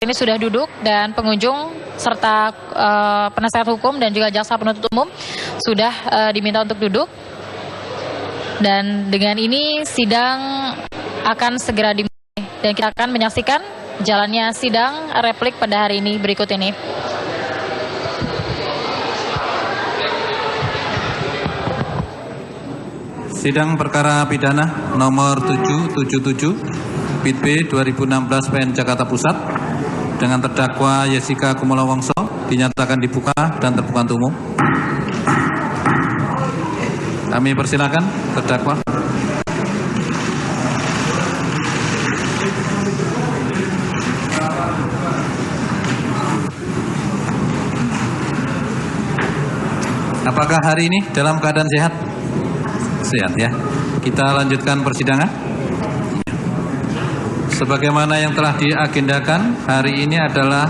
ini sudah duduk dan pengunjung serta penasihat hukum dan juga jaksa penuntut umum sudah diminta untuk duduk. Dan dengan ini sidang akan segera dimulai dan kita akan menyaksikan jalannya sidang replik pada hari ini berikut ini. Sidang perkara pidana nomor 777 Pid B 2016 PN Jakarta Pusat dengan terdakwa Jessica Kumala Wongso dinyatakan dibuka dan terbuka untuk umum. Kami persilakan terdakwa. Apakah hari ini dalam keadaan sehat? Sehat ya. Kita lanjutkan persidangan. Sebagaimana yang telah diagendakan, hari ini adalah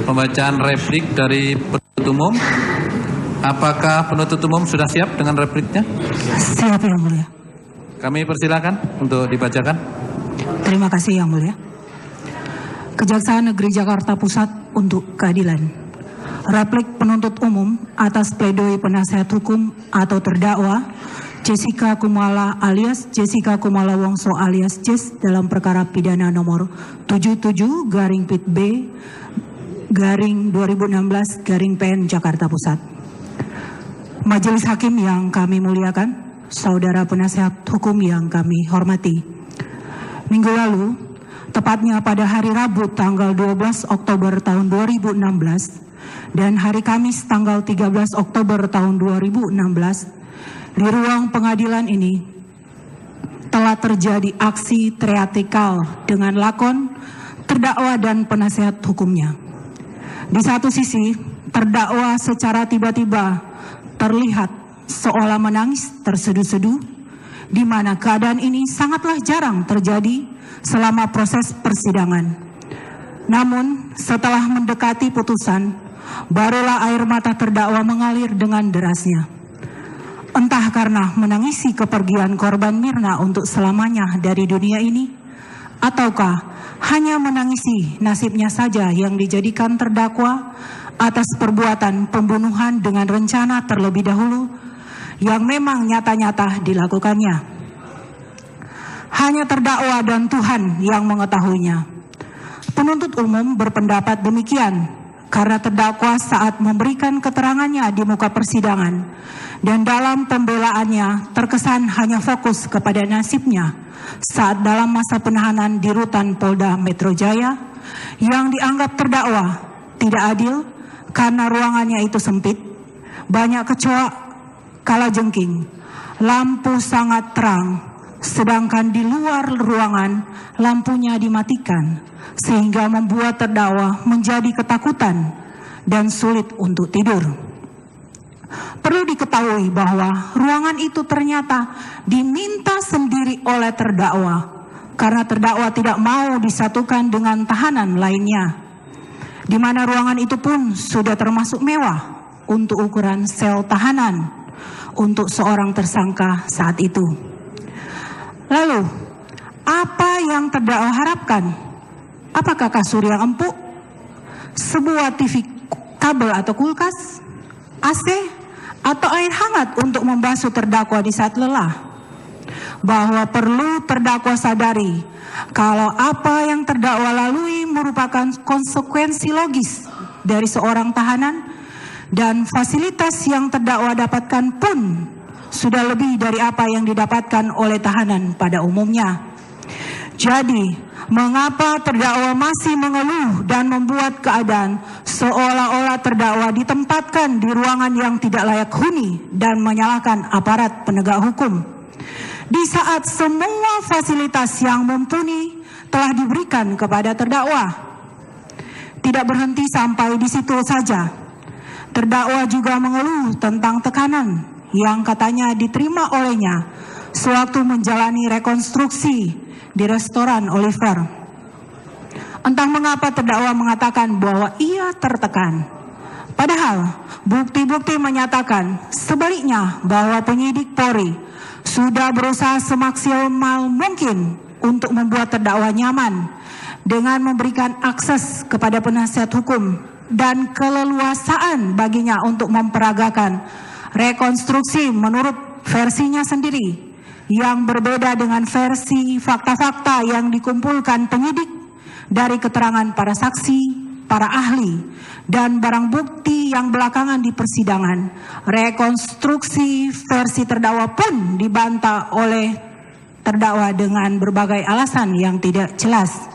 pembacaan replik dari penuntut umum. Apakah penuntut umum sudah siap dengan repliknya? Siap, Yang Mulia. Kami persilakan untuk dibacakan. Terima kasih, Yang Mulia. Kejaksaan Negeri Jakarta Pusat untuk keadilan. Replik penuntut umum atas pledoi penasihat hukum atau terdakwa Jessica Kumala alias Jessica Kumala Wongso alias Jess dalam perkara pidana nomor 77/Pid B/2016/PN Jakarta Pusat. Majelis Hakim yang kami muliakan, saudara penasihat hukum yang kami hormati. Minggu lalu, tepatnya pada hari Rabu tanggal 12 Oktober tahun 2016 dan hari Kamis tanggal 13 Oktober tahun 2016, di ruang pengadilan ini telah terjadi aksi teatrikal dengan lakon terdakwa dan penasihat hukumnya. Di satu sisi, terdakwa secara tiba-tiba terlihat seolah menangis terseduh-seduh, di mana keadaan ini sangatlah jarang terjadi selama proses persidangan. Namun, setelah mendekati putusan, barulah air mata terdakwa mengalir dengan derasnya. Entah karena menangisi kepergian korban Mirna untuk selamanya dari dunia ini, ataukah hanya menangisi nasibnya saja yang dijadikan terdakwa atas perbuatan pembunuhan dengan rencana terlebih dahulu yang memang nyata-nyata dilakukannya. Hanya terdakwa dan Tuhan yang mengetahuinya. Penuntut umum berpendapat demikian karena terdakwa saat memberikan keterangannya di muka persidangan dan dalam pembelaannya terkesan hanya fokus kepada nasibnya saat dalam masa penahanan di rutan Polda Metro Jaya yang dianggap terdakwa tidak adil karena ruangannya itu sempit, banyak kecoa kalajengking, lampu sangat terang, sedangkan di luar ruangan lampunya dimatikan sehingga membuat terdakwa menjadi ketakutan dan sulit untuk tidur. Perlu diketahui bahwa ruangan itu ternyata diminta sendiri oleh terdakwa karena terdakwa tidak mau disatukan dengan tahanan lainnya, di mana ruangan itu pun sudah termasuk mewah untuk ukuran sel tahanan untuk seorang tersangka saat itu. Lalu, apa yang terdakwa harapkan? Apakah kasur yang empuk, sebuah TV kabel atau kulkas, AC, atau air hangat untuk membasuh terdakwa di saat lelah? Bahwa perlu terdakwa sadari kalau apa yang terdakwa lalui merupakan konsekuensi logis dari seorang tahanan dan fasilitas yang terdakwa dapatkan pun sudah lebih dari apa yang didapatkan oleh tahanan pada umumnya. Jadi, mengapa terdakwa masih mengeluh dan membuat keadaan seolah-olah terdakwa ditempatkan di ruangan yang tidak layak huni dan menyalahkan aparat penegak hukum? Di saat semua fasilitas yang mumpuni telah diberikan kepada terdakwa. Tidak berhenti sampai di situ saja. Terdakwa juga mengeluh tentang tekanan yang katanya diterima olehnya sewaktu menjalani rekonstruksi di restoran Oliver. Entah mengapa terdakwa mengatakan bahwa ia tertekan. Padahal bukti-bukti menyatakan sebaliknya bahwa penyidik Polri sudah berusaha semaksimal mungkin untuk membuat terdakwa nyaman dengan memberikan akses kepada penasihat hukum dan keleluasaan baginya untuk memperagakan rekonstruksi menurut versinya sendiri yang berbeda dengan versi fakta-fakta yang dikumpulkan penyidik dari keterangan para saksi, para ahli, dan barang bukti yang belakangan di persidangan. Rekonstruksi versi terdakwa pun dibantah oleh terdakwa dengan berbagai alasan yang tidak jelas.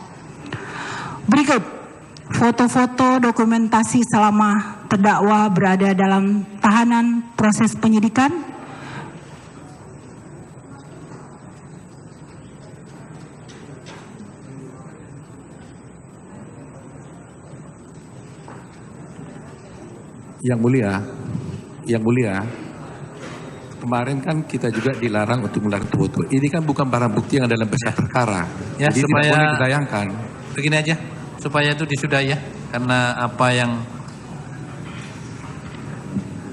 Berikut foto-foto dokumentasi selama terdakwa berada dalam tahanan proses penyidikan. Yang mulia, kemarin kan kita juga dilarang untuk melihat foto. Ini kan bukan barang bukti yang dalam berkas perkara. Ya, jadi supaya tidak boleh ditayangkan. Begini aja, supaya itu disudahi ya, karena apa yang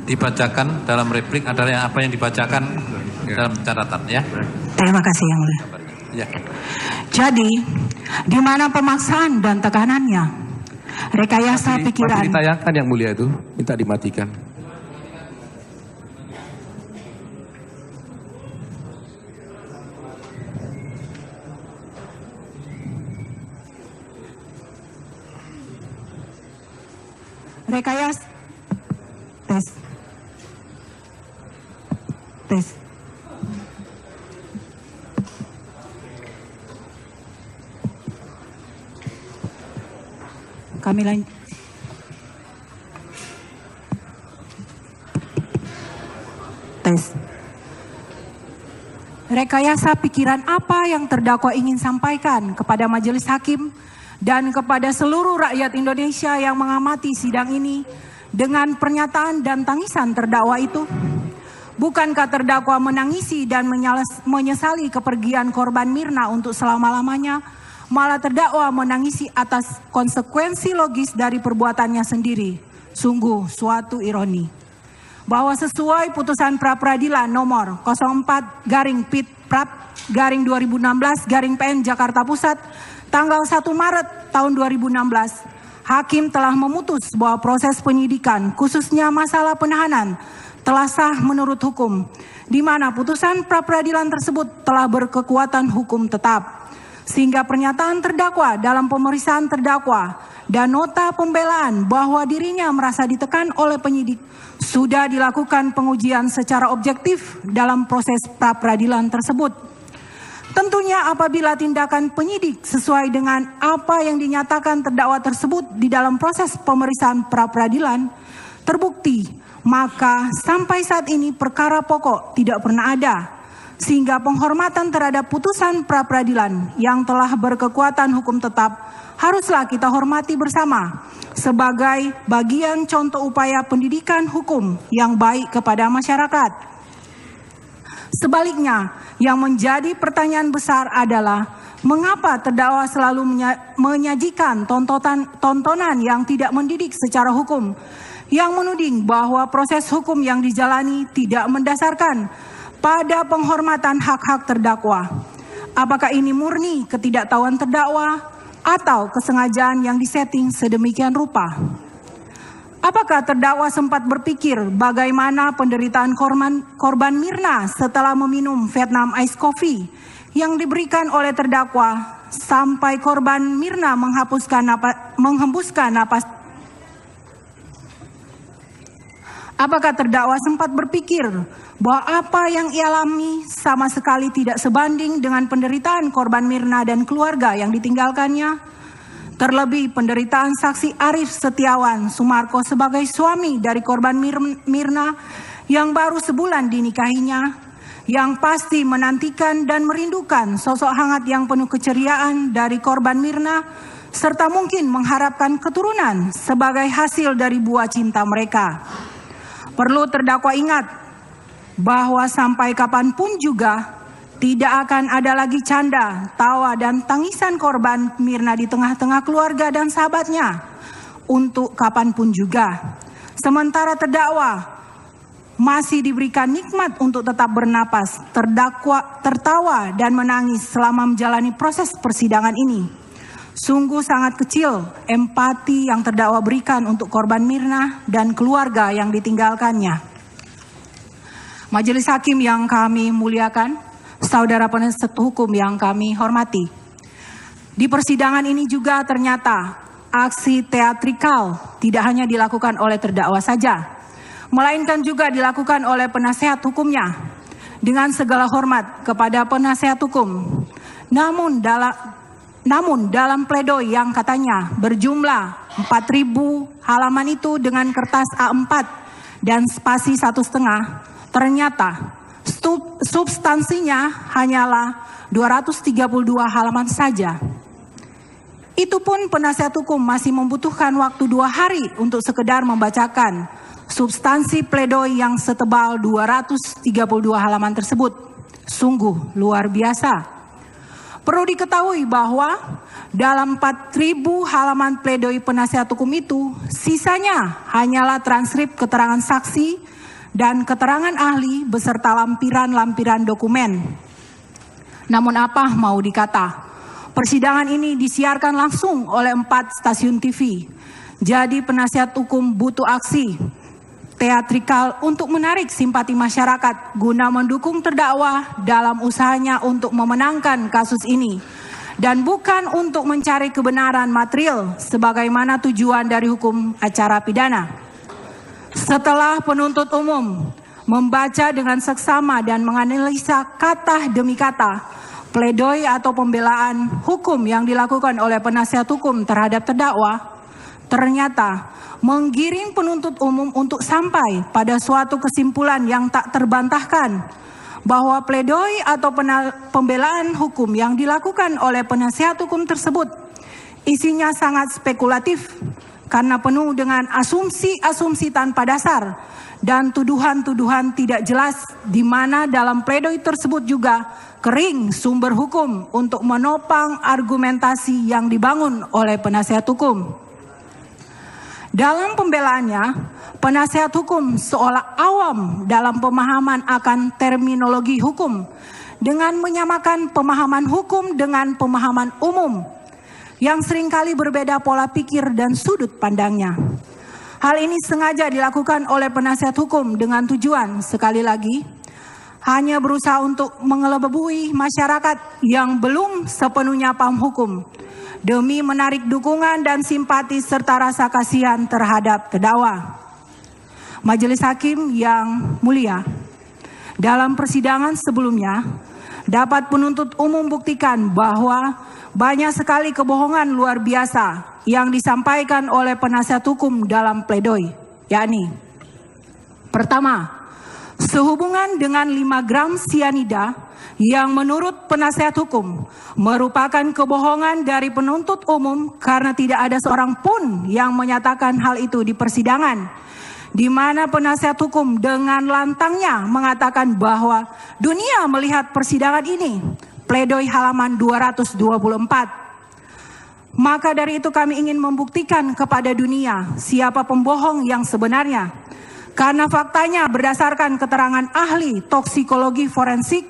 dibacakan dalam replik adalah apa yang dibacakan dalam catatan ya. Terima kasih Yang Mulia. Ya. Jadi, di mana pemaksaan dan tekanannya? Rekayasa pikiran. Masih ditayangkan Yang Mulia itu, minta dimatikan. Rekayasa. Tes. Kami lanjut. Tes. Rekayasa pikiran apa yang terdakwa ingin sampaikan kepada majelis hakim dan kepada seluruh rakyat Indonesia yang mengamati sidang ini dengan pernyataan dan tangisan terdakwa itu? Bukankah terdakwa menangisi dan menyesali kepergian korban Mirna untuk selama-lamanya? Malah terdakwa menangisi atas konsekuensi logis dari perbuatannya sendiri. Sungguh suatu ironi. Bahwa sesuai putusan pra-peradilan nomor 04/PIT/2016/PN Jakarta Pusat tanggal 1 Maret tahun 2016, Hakim telah memutus bahwa proses penyidikan khususnya masalah penahanan telah sah menurut hukum, di mana putusan pra-peradilan tersebut telah berkekuatan hukum tetap. Sehingga pernyataan terdakwa dalam pemeriksaan terdakwa dan nota pembelaan bahwa dirinya merasa ditekan oleh penyidik sudah dilakukan pengujian secara objektif dalam proses pra-peradilan tersebut. Tentunya apabila tindakan penyidik sesuai dengan apa yang dinyatakan terdakwa tersebut di dalam proses pemeriksaan pra-peradilan terbukti, maka sampai saat ini perkara pokok tidak pernah ada. Sehingga penghormatan terhadap putusan pra-peradilan yang telah berkekuatan hukum tetap haruslah kita hormati bersama sebagai bagian contoh upaya pendidikan hukum yang baik kepada masyarakat. Sebaliknya, yang menjadi pertanyaan besar adalah mengapa terdakwa selalu menyajikan tontonan yang tidak mendidik secara hukum, yang menuding bahwa proses hukum yang dijalani tidak mendasarkan pada penghormatan hak-hak terdakwa. Apakah ini murni ketidaktahuan terdakwa atau kesengajaan yang disetting sedemikian rupa? Apakah terdakwa sempat berpikir bagaimana penderitaan korban Mirna setelah meminum Vietnam Ice Coffee yang diberikan oleh terdakwa sampai korban Mirna menghembuskan napas? Apakah terdakwa sempat berpikir bahwa apa yang ia alami sama sekali tidak sebanding dengan penderitaan korban Mirna dan keluarga yang ditinggalkannya? Terlebih penderitaan saksi Arif Setiawan Sumarko sebagai suami dari korban Mirna yang baru sebulan dinikahinya, yang pasti menantikan dan merindukan sosok hangat yang penuh keceriaan dari korban Mirna, serta mungkin mengharapkan keturunan sebagai hasil dari buah cinta mereka. Perlu terdakwa ingat bahwa sampai kapanpun juga tidak akan ada lagi canda, tawa, dan tangisan korban Mirna di tengah-tengah keluarga dan sahabatnya untuk kapanpun juga. Sementara terdakwa masih diberikan nikmat untuk tetap bernapas, tertawa dan menangis selama menjalani proses persidangan ini. Sungguh sangat kecil empati yang terdakwa berikan untuk korban Mirna dan keluarga yang ditinggalkannya. Majelis Hakim yang kami muliakan, saudara penasihat hukum yang kami hormati. Di persidangan ini juga ternyata aksi teatrikal tidak hanya dilakukan oleh terdakwa saja, melainkan juga dilakukan oleh penasihat hukumnya. Dengan segala hormat kepada penasihat hukum, namun dalam pledoi yang katanya berjumlah 4.000 halaman itu dengan kertas A4 dan spasi 1,5, ternyata substansinya hanyalah 232 halaman saja. Itu pun penasihat hukum masih membutuhkan waktu 2 hari untuk sekedar membacakan substansi pledoi yang setebal 232 halaman tersebut. Sungguh luar biasa. Perlu diketahui bahwa dalam 4.000 halaman pledoi penasihat hukum itu, sisanya hanyalah transkrip keterangan saksi dan keterangan ahli beserta lampiran-lampiran dokumen. Namun apa mau dikata, persidangan ini disiarkan langsung oleh 4 stasiun TV. Jadi penasihat hukum butuh aksi teatrikal untuk menarik simpati masyarakat guna mendukung terdakwa dalam usahanya untuk memenangkan kasus ini, dan bukan untuk mencari kebenaran material sebagaimana tujuan dari hukum acara pidana. Setelah penuntut umum membaca dengan seksama dan menganalisa kata demi kata pledoi atau pembelaan hukum yang dilakukan oleh penasihat hukum terhadap terdakwa, ternyata menggiring penuntut umum untuk sampai pada suatu kesimpulan yang tak terbantahkan bahwa pledoi atau pembelaan hukum yang dilakukan oleh penasihat hukum tersebut isinya sangat spekulatif karena penuh dengan asumsi-asumsi tanpa dasar dan tuduhan-tuduhan tidak jelas, di mana dalam pledoi tersebut juga kering sumber hukum untuk menopang argumentasi yang dibangun oleh penasihat hukum. Dalam pembelaannya, penasihat hukum seolah awam dalam pemahaman akan terminologi hukum dengan menyamakan pemahaman hukum dengan pemahaman umum yang seringkali berbeda pola pikir dan sudut pandangnya. Hal ini sengaja dilakukan oleh penasihat hukum dengan tujuan, sekali lagi, hanya berusaha untuk mengelabui masyarakat yang belum sepenuhnya paham hukum, demi menarik dukungan dan simpati serta rasa kasihan terhadap terdakwa. Majelis Hakim yang mulia, dalam persidangan sebelumnya dapat penuntut umum buktikan bahwa banyak sekali kebohongan luar biasa yang disampaikan oleh penasihat hukum dalam pledoi, yakni: pertama, sehubungan dengan 5 gram sianida yang menurut penasihat hukum merupakan kebohongan dari penuntut umum karena tidak ada seorang pun yang menyatakan hal itu di persidangan, di mana penasihat hukum dengan lantangnya mengatakan bahwa dunia melihat persidangan ini, pledoi halaman 224. Maka dari itu kami ingin membuktikan kepada dunia siapa pembohong yang sebenarnya, karena faktanya berdasarkan keterangan ahli toksikologi forensik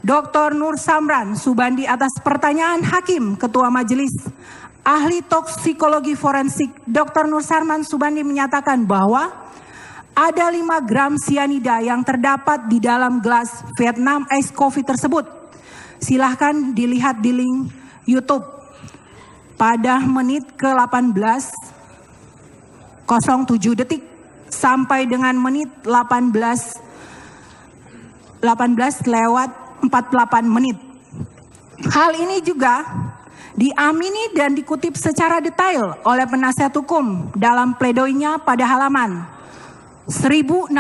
Dr. Nur Samran Subandi atas pertanyaan Hakim Ketua Majelis, ahli toksikologi forensik Dr. Nur Samran Subandi menyatakan bahwa ada 5 gram sianida yang terdapat di dalam gelas Vietnam Ice Coffee tersebut. Silahkan dilihat di link YouTube pada menit ke-18:07 sampai dengan menit 18:48 menit. Hal ini juga diamini dan dikutip secara detail oleh penasihat hukum dalam pledoinya pada halaman 1618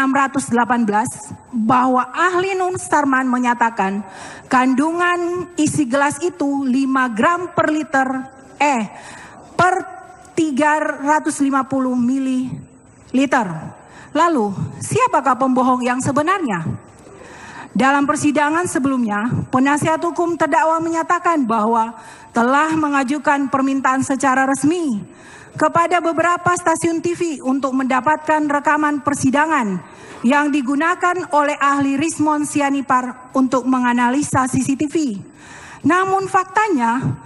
bahwa ahli Nur Sarman menyatakan kandungan isi gelas itu 5 gram per liter per 350 mililiter. Lalu, siapakah pembohong yang sebenarnya? Dalam persidangan sebelumnya, penasihat hukum terdakwa menyatakan bahwa telah mengajukan permintaan secara resmi kepada beberapa stasiun TV untuk mendapatkan rekaman persidangan yang digunakan oleh ahli Rismon Sianipar untuk menganalisa CCTV. Namun faktanya,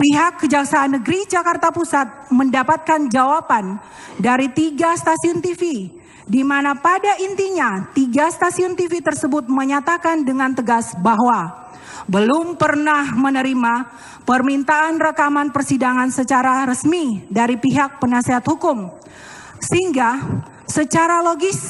Pihak Kejaksaan Negeri Jakarta Pusat mendapatkan jawaban dari 3 stasiun TV, di mana pada intinya 3 stasiun TV tersebut menyatakan dengan tegas bahwa belum pernah menerima permintaan rekaman persidangan secara resmi dari pihak penasihat hukum. Sehingga secara logis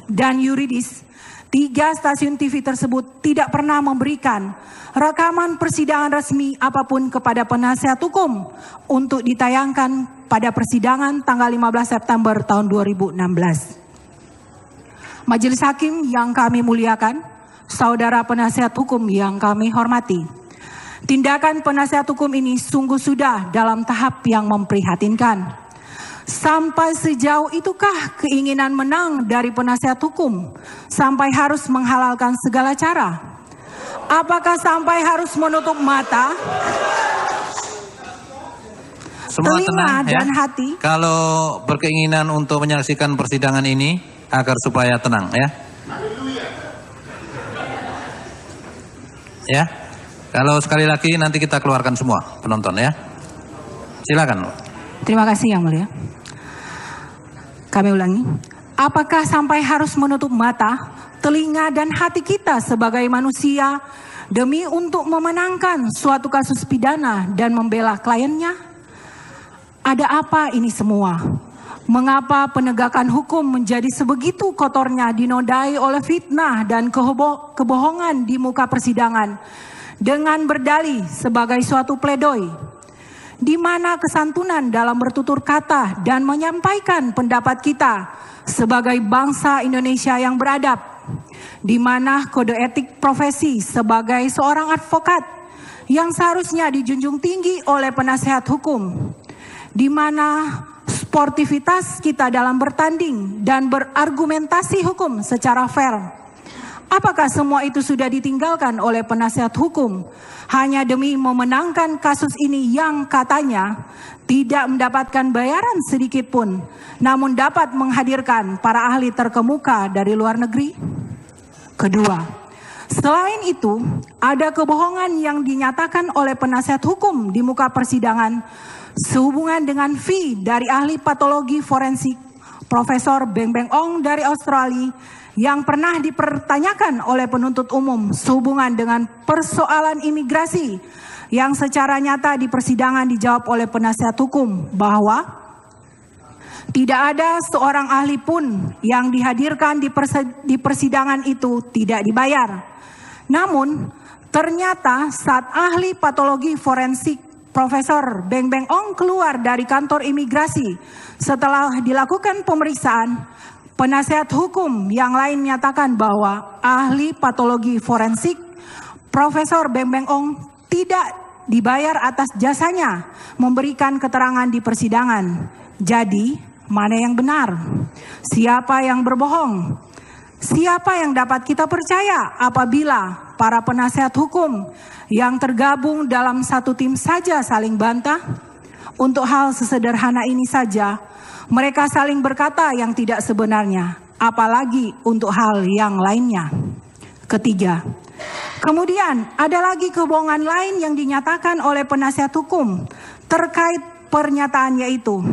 dan yuridis, 3 stasiun TV tersebut tidak pernah memberikan rekaman persidangan resmi apapun kepada penasihat hukum untuk ditayangkan pada persidangan tanggal 15 September tahun 2016. Majelis Hakim yang kami muliakan, saudara penasihat hukum yang kami hormati, tindakan penasihat hukum ini sungguh sudah dalam tahap yang memprihatinkan. Sampai sejauh itukah keinginan menang dari penasihat hukum sampai harus menghalalkan segala cara? Apakah sampai harus menutup mata, Semua telinga, tenang, dan ya. hati? Kalau berkeinginan untuk menyaksikan persidangan ini, agar supaya tenang, ya. Ya. Kalau sekali lagi nanti kita keluarkan semua penonton, ya. Silakan. Terima kasih Yang Mulia. Kami ulangi, apakah sampai harus menutup mata, telinga, dan hati kita sebagai manusia demi untuk memenangkan suatu kasus pidana dan membela kliennya? Ada apa ini semua? Mengapa penegakan hukum menjadi sebegitu kotornya dinodai oleh fitnah dan kebohongan di muka persidangan dengan berdalih sebagai suatu pledoi, di mana kesantunan dalam bertutur kata dan menyampaikan pendapat kita sebagai bangsa Indonesia yang beradab, di mana kode etik profesi sebagai seorang advokat yang seharusnya dijunjung tinggi oleh penasihat hukum, di mana sportivitas kita dalam bertanding dan berargumentasi hukum secara fair. Apakah semua itu sudah ditinggalkan oleh penasihat hukum hanya demi memenangkan kasus ini yang katanya tidak mendapatkan bayaran sedikit pun, namun dapat menghadirkan para ahli terkemuka dari luar negeri? Kedua, selain itu, ada kebohongan yang dinyatakan oleh penasihat hukum di muka persidangan sehubungan dengan fee dari ahli patologi forensik Profesor Beng Beng Ong dari Australia yang pernah dipertanyakan oleh penuntut umum sehubungan dengan persoalan imigrasi, yang secara nyata di persidangan dijawab oleh penasihat hukum bahwa tidak ada seorang ahli pun yang dihadirkan di persidangan itu tidak dibayar. Namun ternyata saat ahli patologi forensik Profesor Beng Beng Ong keluar dari kantor imigrasi setelah dilakukan pemeriksaan, penasihat hukum yang lain menyatakan bahwa ahli patologi forensik Profesor Beng Beng Ong tidak dibayar atas jasanya memberikan keterangan di persidangan. Jadi, mana yang benar? Siapa yang berbohong? Siapa yang dapat kita percaya apabila para penasihat hukum yang tergabung dalam satu tim saja saling bantah? Untuk hal sesederhana ini saja, mereka saling berkata yang tidak sebenarnya, apalagi untuk hal yang lainnya. Ketiga, kemudian ada lagi kebohongan lain yang dinyatakan oleh penasihat hukum terkait pernyataannya itu.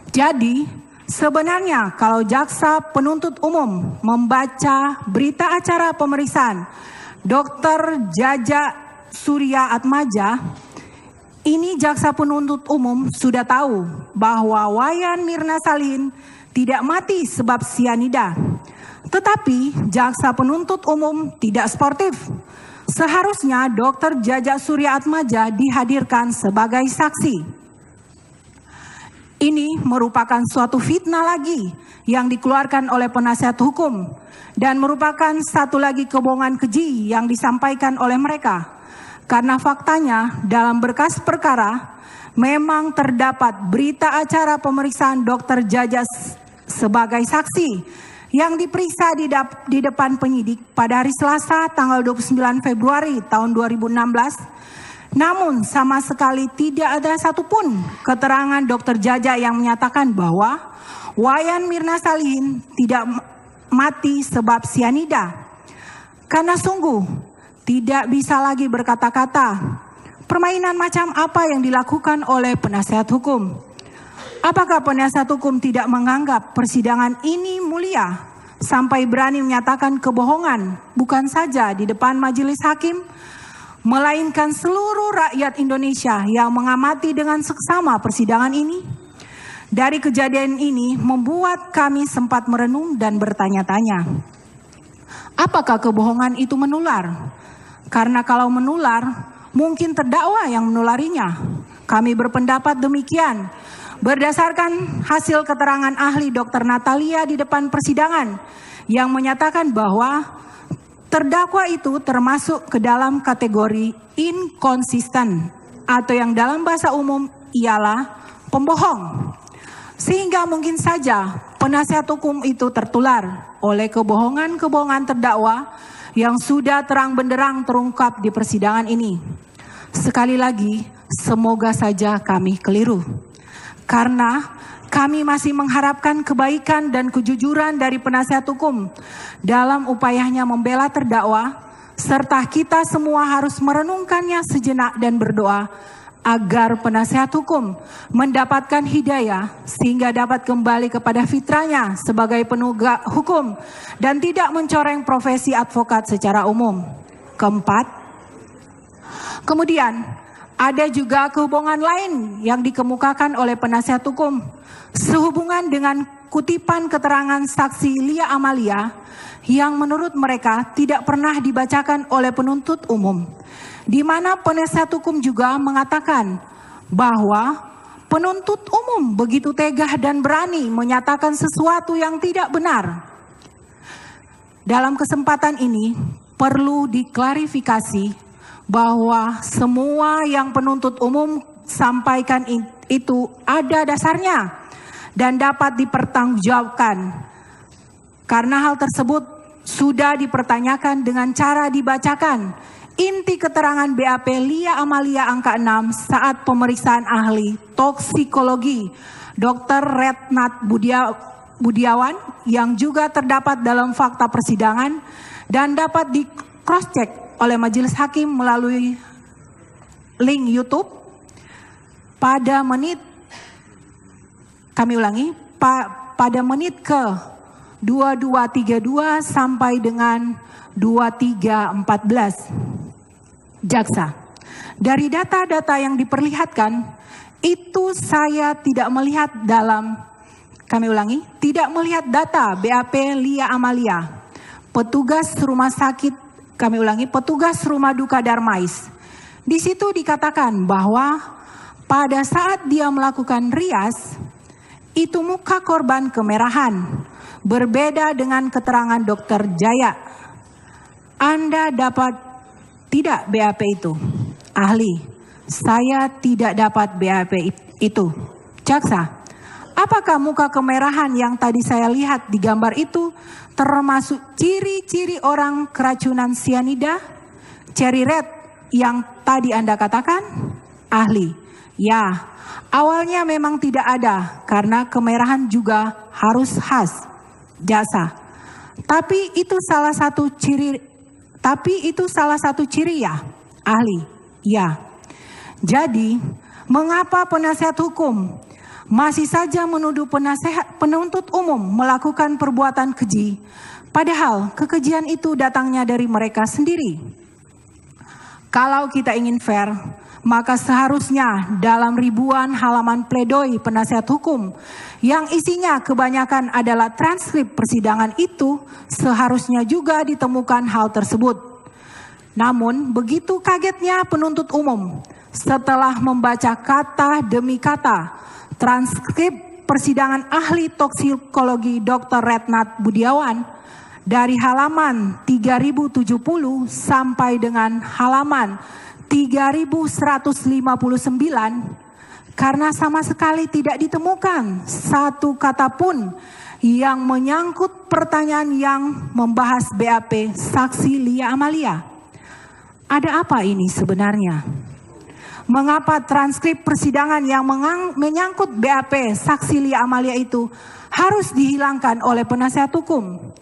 Jadi, sebenarnya kalau jaksa penuntut umum membaca berita acara pemeriksaan Dr. Jaja Surya Atmaja, ini jaksa penuntut umum sudah tahu bahwa Wayan Mirna Salihin tidak mati sebab sianida. Tetapi jaksa penuntut umum tidak sportif. Seharusnya Dr. Jaja Surya Atmaja dihadirkan sebagai saksi. Ini merupakan suatu fitnah lagi yang dikeluarkan oleh penasihat hukum dan merupakan satu lagi kebohongan keji yang disampaikan oleh mereka. Karena faktanya dalam berkas perkara memang terdapat berita acara pemeriksaan Dr. Jaja sebagai saksi yang diperiksa di depan penyidik pada hari Selasa tanggal 29 Februari tahun 2016. Namun sama sekali tidak ada satupun keterangan Dr. Jaja yang menyatakan bahwa Wayan Mirna Salihin tidak mati sebab sianida. Karena sungguh tidak bisa lagi berkata-kata. Permainan macam apa yang dilakukan oleh penasihat hukum? Apakah penasihat hukum tidak menganggap persidangan ini mulia sampai berani menyatakan kebohongan bukan saja di depan majelis hakim, melainkan seluruh rakyat Indonesia yang mengamati dengan seksama persidangan ini? Dari kejadian ini membuat kami sempat merenung dan bertanya-tanya, apakah kebohongan itu menular? Karena kalau menular, mungkin terdakwa yang menularinya. Kami berpendapat demikian. Berdasarkan hasil keterangan ahli Dr. Natalia di depan persidangan yang menyatakan bahwa terdakwa itu termasuk ke dalam kategori inkonsisten atau yang dalam bahasa umum ialah pembohong. Sehingga mungkin saja penasihat hukum itu tertular oleh kebohongan-kebohongan terdakwa yang sudah terang benderang terungkap di persidangan ini. Sekali lagi, semoga saja kami keliru. Karena kami masih mengharapkan kebaikan dan kejujuran dari penasihat hukum dalam upayanya membela terdakwa, serta kita semua harus merenungkannya sejenak dan berdoa agar penasihat hukum mendapatkan hidayah sehingga dapat kembali kepada fitrahnya sebagai penegak hukum dan tidak mencoreng profesi advokat secara umum. Keempat, kemudian ada juga kebohongan lain yang dikemukakan oleh penasihat hukum sehubungan dengan kutipan keterangan saksi Lia Amalia yang menurut mereka tidak pernah dibacakan oleh penuntut umum, di mana penasihat hukum juga mengatakan bahwa penuntut umum begitu tegah dan berani menyatakan sesuatu yang tidak benar. Dalam kesempatan ini perlu diklarifikasi bahwa semua yang penuntut umum sampaikan itu ada dasarnya dan dapat dipertanggungjawabkan. Karena hal tersebut sudah dipertanyakan dengan cara dibacakan inti keterangan BAP Lia Amalia angka 6 saat pemeriksaan ahli toksikologi Dr. Retnat Budiawan yang juga terdapat dalam fakta persidangan dan dapat di cross check oleh majelis hakim melalui link YouTube pada menit, kami ulangi, pada menit ke 2232 sampai dengan 2314. Jaksa, dari data-data yang diperlihatkan, itu saya tidak melihat dalam, kami ulangi, tidak melihat data BAP Lia Amalia, petugas rumah sakit, kami ulangi, petugas rumah duka Darmais. Di situ dikatakan bahwa pada saat dia melakukan rias, itu muka korban kemerahan, berbeda dengan keterangan Dokter Jaya. Anda dapat tidak BAP itu? Ahli, saya tidak dapat BAP itu. Jaksa, apakah muka kemerahan yang tadi saya lihat di gambar itu termasuk ciri-ciri orang keracunan sianida, cherry red yang tadi Anda katakan? Ahli, ya, awalnya memang tidak ada karena kemerahan juga harus khas. Jaksa, tapi itu salah satu ciri ya? Ahli, ya. Jadi, mengapa penasihat hukum masih saja menuduh penuntut umum melakukan perbuatan keji, padahal kekejian itu datangnya dari mereka sendiri? Kalau kita ingin fair, maka seharusnya dalam ribuan halaman pledoi penasihat hukum yang isinya kebanyakan adalah transkrip persidangan itu, seharusnya juga ditemukan hal tersebut. Namun begitu kagetnya penuntut umum setelah membaca kata demi kata transkrip persidangan ahli toksikologi Dr. Retnat Budiawan dari halaman 3070 sampai dengan halaman 3159, karena sama sekali tidak ditemukan satu kata pun yang menyangkut pertanyaan yang membahas BAP saksi Lia Amalia. Ada apa ini sebenarnya? Mengapa transkrip persidangan yang menyangkut BAP saksi Lia Amalia itu harus dihilangkan oleh penasihat hukum?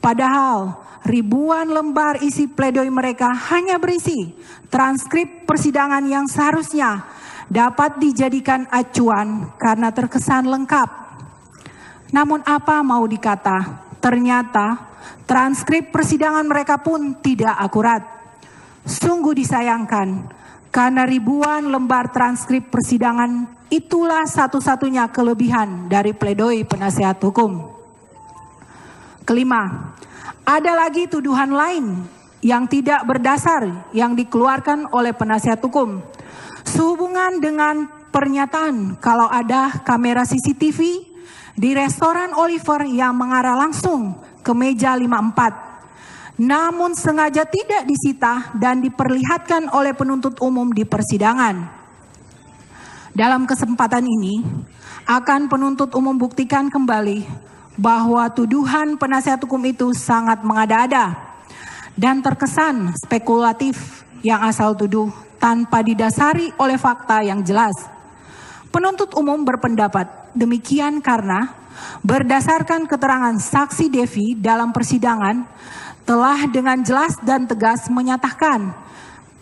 Padahal ribuan lembar isi pledoi mereka hanya berisi transkrip persidangan yang seharusnya dapat dijadikan acuan karena terkesan lengkap. Namun apa mau dikata, ternyata transkrip persidangan mereka pun tidak akurat. Sungguh disayangkan, karena ribuan lembar transkrip persidangan itulah satu-satunya kelebihan dari pledoi penasihat hukum. Kelima, ada lagi tuduhan lain yang tidak berdasar yang dikeluarkan oleh penasihat hukum sehubungan dengan pernyataan kalau ada kamera CCTV di restoran Oliver yang mengarah langsung ke meja 54, namun sengaja tidak disita dan diperlihatkan oleh penuntut umum di persidangan. Dalam kesempatan ini, akan penuntut umum buktikan kembali bahwa tuduhan penasihat hukum itu sangat mengada-ada dan terkesan spekulatif yang asal tuduh tanpa didasari oleh fakta yang jelas. Penuntut umum berpendapat demikian karena berdasarkan keterangan saksi Devi dalam persidangan telah dengan jelas dan tegas menyatakan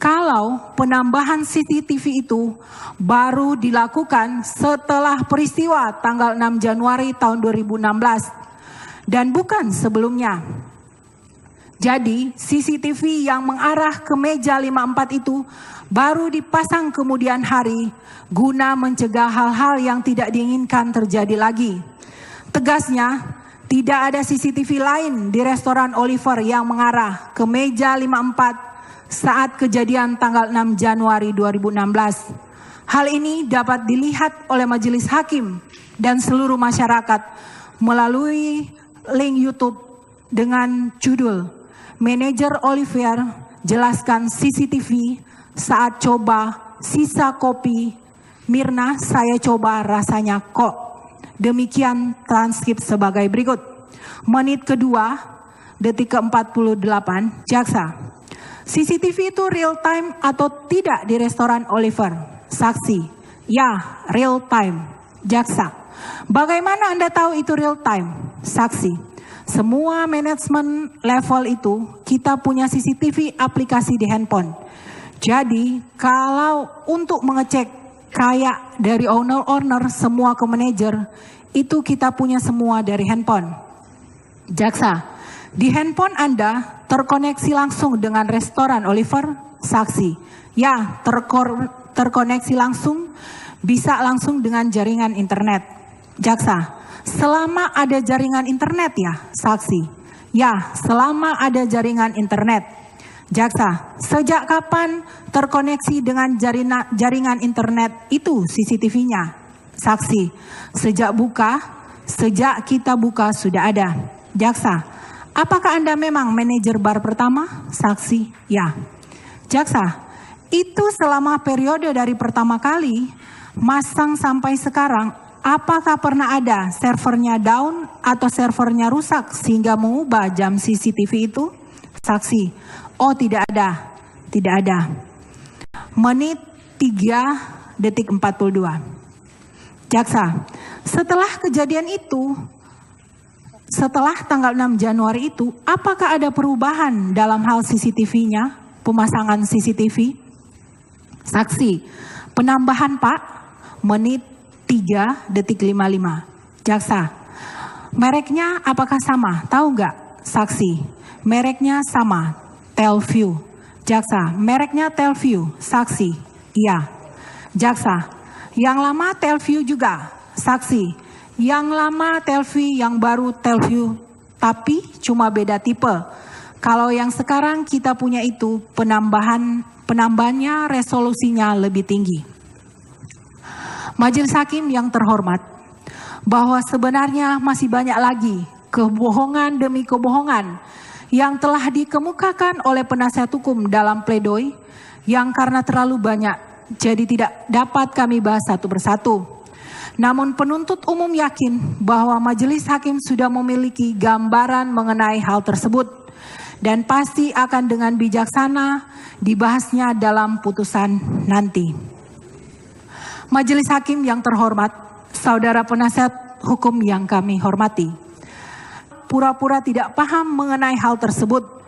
kalau penambahan CCTV itu baru dilakukan setelah peristiwa tanggal 6 Januari tahun 2016 dan bukan sebelumnya. Jadi CCTV yang mengarah ke meja 54 itu baru dipasang kemudian hari guna mencegah hal-hal yang tidak diinginkan terjadi lagi. Tegasnya, tidak ada CCTV lain di restoran Oliver yang mengarah ke meja 54 saat kejadian tanggal 6 Januari 2016. Hal ini dapat dilihat oleh majelis hakim dan seluruh masyarakat melalui link YouTube dengan judul Manajer Oliver jelaskan CCTV saat coba sisa kopi Mirna saya coba rasanya kok. Demikian transkrip sebagai berikut. Menit kedua, detik ke-48, jaksa. CCTV itu real time atau tidak di restoran Oliver? Saksi, ya real time. Jaksa, bagaimana Anda tahu itu real time? Saksi, semua manajemen level itu kita punya CCTV aplikasi di handphone. Jadi kalau untuk mengecek kayak dari owner semua ke manajer, itu kita punya semua dari handphone. Jaksa, di handphone Anda terkoneksi langsung dengan restoran Oliver? Saksi, ya terkoneksi langsung, bisa langsung dengan jaringan internet. Jaksa, selama ada jaringan internet ya? Saksi, ya selama ada jaringan internet. Jaksa, sejak kapan terkoneksi dengan jaringan internet itu CCTV-nya? Saksi, sejak kita buka sudah ada. Jaksa, apakah Anda memang manajer bar pertama? Saksi, ya. Jaksa, itu selama periode dari pertama kali masang sampai sekarang, apakah pernah ada servernya down atau servernya rusak sehingga mengubah jam CCTV itu? Saksi, oh tidak ada, tidak ada. Menit 3 detik 42. Jaksa, setelah kejadian itu, setelah tanggal 6 Januari itu, apakah ada perubahan dalam hal CCTV-nya, pemasangan CCTV? Saksi, penambahan Pak, menit 3 detik 55. Jaksa, mereknya apakah sama? Tahu nggak? Saksi, mereknya sama, Telview. Jaksa, mereknya Telview. Saksi, iya. Jaksa, yang lama Telview juga. Saksi, yang lama Telview, yang baru Telview, tapi cuma beda tipe. Kalau yang sekarang kita punya itu penambahannya resolusinya lebih tinggi. Majelis Hakim yang terhormat, bahwa sebenarnya masih banyak lagi kebohongan demi kebohongan yang telah dikemukakan oleh penasihat hukum dalam pledoi yang karena terlalu banyak jadi tidak dapat kami bahas satu persatu. Namun penuntut umum yakin bahwa majelis hakim sudah memiliki gambaran mengenai hal tersebut dan pasti akan dengan bijaksana dibahasnya dalam putusan nanti. Majelis hakim yang terhormat, saudara penasihat hukum yang kami hormati. pura-pura tidak paham mengenai hal tersebut.